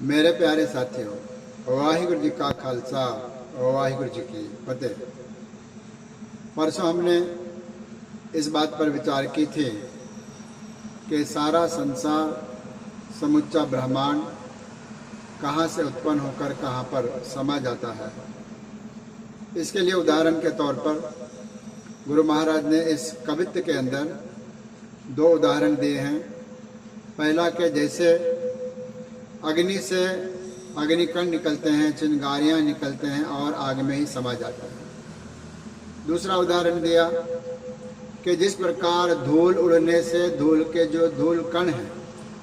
मेरे प्यारे साथियों, वाहिगुरु जी का खालसा, वाहिगुरु जी की फतेह। परसों हमने इस बात पर विचार की थी कि सारा संसार, समुच्चा ब्रह्मांड कहाँ से उत्पन्न होकर कहाँ पर समा जाता है। इसके लिए उदाहरण के तौर पर गुरु महाराज ने इस कवित्त के अंदर दो उदाहरण दिए हैं। पहला के जैसे अग्नि से अग्निकण निकलते हैं, चिंगारियाँ निकलते हैं और आग में ही समा जाता है। दूसरा उदाहरण दिया कि जिस प्रकार धूल उड़ने से धूल के जो धूल कण हैं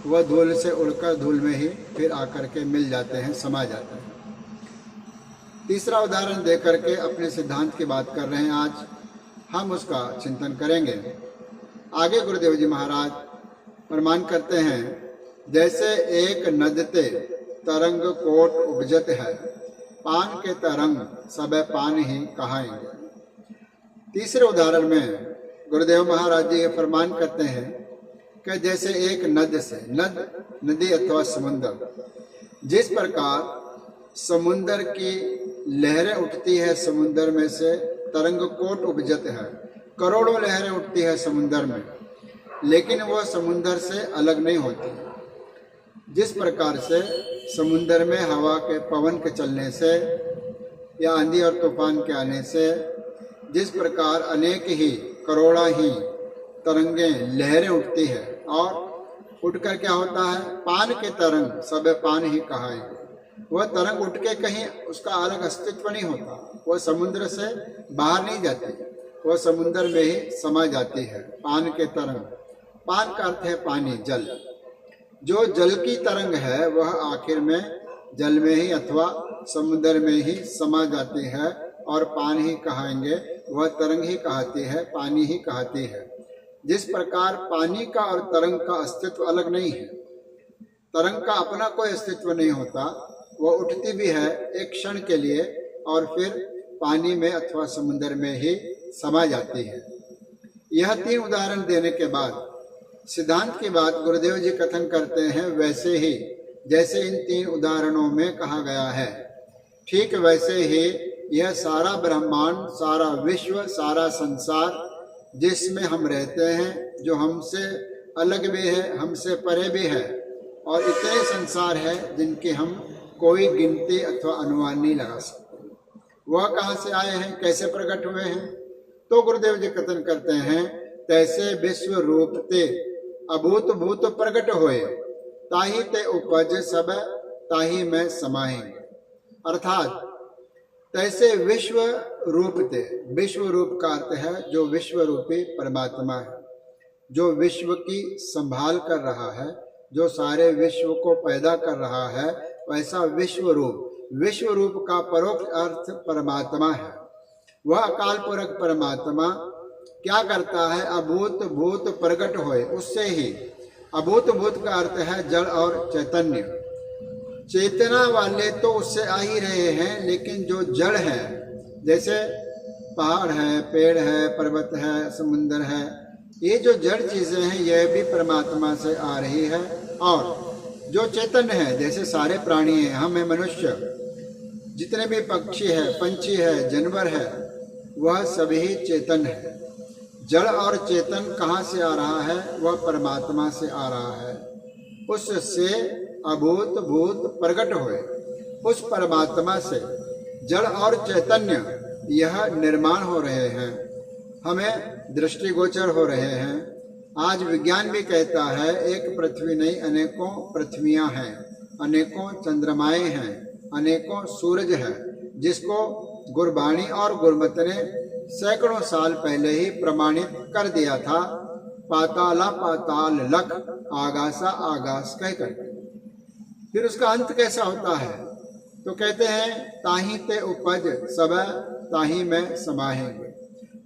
वह धूल से उड़कर धूल में ही फिर आकर के मिल जाते हैं, समा जाते हैं। तीसरा उदाहरण दे करके अपने सिद्धांत की बात कर रहे हैं। आज हम उसका चिंतन करेंगे। आगे गुरुदेव जी महाराज प्रमाण करते हैं, जैसे एक नदते तरंग कोट उपजत है, पान के तरंग सब पान ही कहाएंगे। तीसरे उदाहरण में गुरुदेव महाराज जी प्रमाण करते हैं कि जैसे एक नद से, नदी अथवा समुद्र, जिस प्रकार समुद्र की लहरें उठती है, समुद्र में से तरंग कोट उपजत है, करोड़ों लहरें उठती है समुद्र में, लेकिन वह समुद्र से अलग नहीं होती। जिस प्रकार से समुद्र में हवा के पवन के चलने से या आंधी और तूफान के आने से जिस प्रकार अनेक ही करोड़ा ही तरंगें, लहरें उठती है और उठकर क्या होता है, पान के तरंग सब पान ही कहाएंगे। वह तरंग उठ के कहीं उसका अलग अस्तित्व नहीं होता, वह समुद्र से बाहर नहीं जाती, वह समुद्र में ही समा जाती है। पान के तरंग, पान का अर्थ है पानी, जल। जो जल की तरंग है वह आखिर में जल में ही अथवा समुद्र में ही समा जाती है और पान ही कहाएंगे, वह तरंग ही कहती है, पानी ही कहती है। जिस प्रकार पानी का और तरंग का अस्तित्व अलग नहीं है, तरंग का अपना कोई अस्तित्व नहीं होता, वह उठती भी है एक क्षण के लिए और फिर पानी में अथवा समुद्र में ही समा जाती है। यह तीन उदाहरण देने के बाद सिद्धांत की बात गुरुदेव जी कथन करते हैं, वैसे ही जैसे इन तीन उदाहरणों में कहा गया है, ठीक वैसे ही यह सारा ब्रह्मांड, सारा विश्व, सारा संसार जिसमें हम रहते हैं, जो हमसे अलग भी है, हमसे परे भी है, और इतने संसार है जिनकी हम कोई गिनती अथवा अनुमान नहीं लगा सकते। वह कहाँ से आए हैं, कैसे प्रकट हुए हैं? तो गुरुदेव जी कथन करते हैं, तैसे विश्व रूप ते अभूत भूत प्रकट होए, ताही ते उपज सब ताही में समाएंगे। अर्थात तैसे विश्व रूप थे, विश्व रूप का अर्थ है जो विश्व रूपी परमात्मा है, जो विश्व की संभाल कर रहा है, जो सारे विश्व को पैदा कर रहा है, वैसा विश्व रूप का परोक्ष अर्थ परमात्मा है। वह अकाल पुरख परमात्मा क्या करता है, अभूत भूत प्रकट होए, उससे ही। अभूत भूत का अर्थ है जड़ और चैतन्य। चेतना वाले तो उससे आ ही रहे हैं, लेकिन जो जड़ है, जैसे पहाड़ है, पेड़ है, पर्वत है, समुद्र है, ये जो जड़ चीजें हैं यह भी परमात्मा से आ रही है। और जो चेतन है, जैसे सारे प्राणी हैं, हम हैं मनुष्य, जितने भी पक्षी है, पंछी है, जानवर है, वह सभी चेतन है। जड़ और चेतन कहाँ से आ रहा है? वह परमात्मा से आ रहा है। उससे अभूत भूत प्रकट हुए, उस परमात्मा से जड़ और चैतन्य यह निर्माण हो रहे हैं, हमें दृष्टिगोचर हो रहे हैं। आज विज्ञान भी कहता है, एक पृथ्वी नहीं अनेकों पृथ्वियां हैं, अनेकों चंद्रमाएं हैं, अनेकों सूरज है, जिसको गुरबाणी और गुरमत ने सैकड़ों साल पहले ही प्रमाणित कर दिया था। पाताला पाताल लख, आगासा आगास कहकर। फिर उसका अंत कैसा होता है? तो कहते हैं, ताही ते उपज सब ताही में समाहेंगे।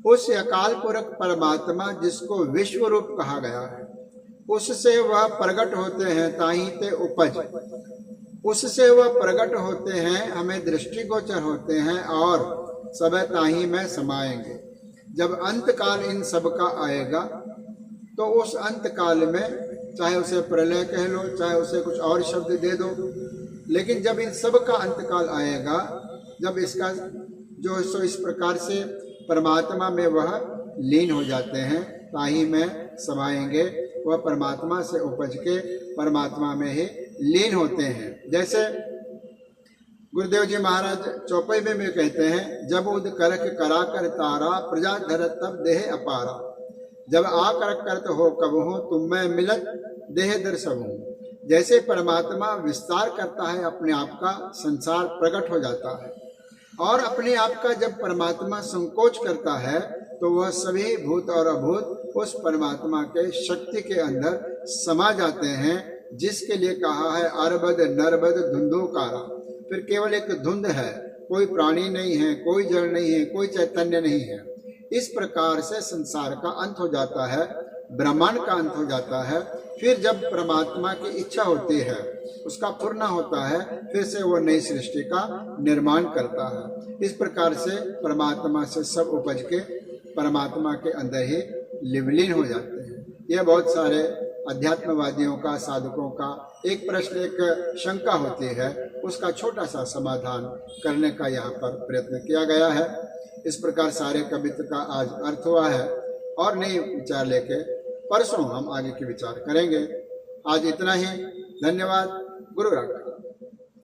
उस अकाल पुरख परमात्मा जिसको विश्व रूप कहा गया है, उससे वह प्रकट होते हैं, ताही ते उपज, उससे वह प्रकट होते हैं, हमें दृष्टिगोचर होते हैं और सब ताही में समाएंगे। जब अंत काल इन सब का आएगा तो उस अंत काल में चाहे उसे प्रलय कह लो, चाहे उसे कुछ और शब्द दे दो, लेकिन जब इन सब का अंतकाल आएगा, जब इसका जो सो इस प्रकार से परमात्मा में वह लीन हो जाते हैं, ताही में समाएंगे, वह परमात्मा से उपज के परमात्मा में ही लीन होते हैं। जैसे गुरुदेव जी महाराज चौपाई में कहते हैं, जब उद करक करा कर तारा, प्रजा धर तब देह अपारा, जब आ करक करत हो कब हो, तुम में मिलत देह दर्शब हूँ। जैसे परमात्मा विस्तार करता है अपने आप का, संसार प्रकट हो जाता है, और अपने आप का जब परमात्मा संकोच करता है तो वह सभी भूत और अभूत उस परमात्मा के शक्ति के अंदर समा जाते हैं, जिसके लिए कहा है अरबद नरबद धुंधुकारा। फिर केवल एक धुंध है, कोई प्राणी नहीं है, कोई जड़ नहीं है, कोई चैतन्य नहीं है। इस प्रकार से संसार का अंत हो जाता है, ब्रह्मांड का अंत हो जाता है। फिर जब परमात्मा की इच्छा होती है, उसका पूर्ण होता है, फिर से वो नई सृष्टि का निर्माण करता है। इस प्रकार से परमात्मा से सब उपज के परमात्मा के अंदर ही विलीन हो जाते हैं। यह बहुत सारे अध्यात्मवादियों का, साधकों का एक प्रश्न, एक शंका होती है, उसका छोटा सा समाधान करने का यहाँ पर प्रयत्न किया गया है। इस प्रकार सारे कवित्व का आज अर्थ हुआ है, और नए विचार लेके परसों हम आगे के विचार करेंगे। आज इतना ही। धन्यवाद। गुरु राखा।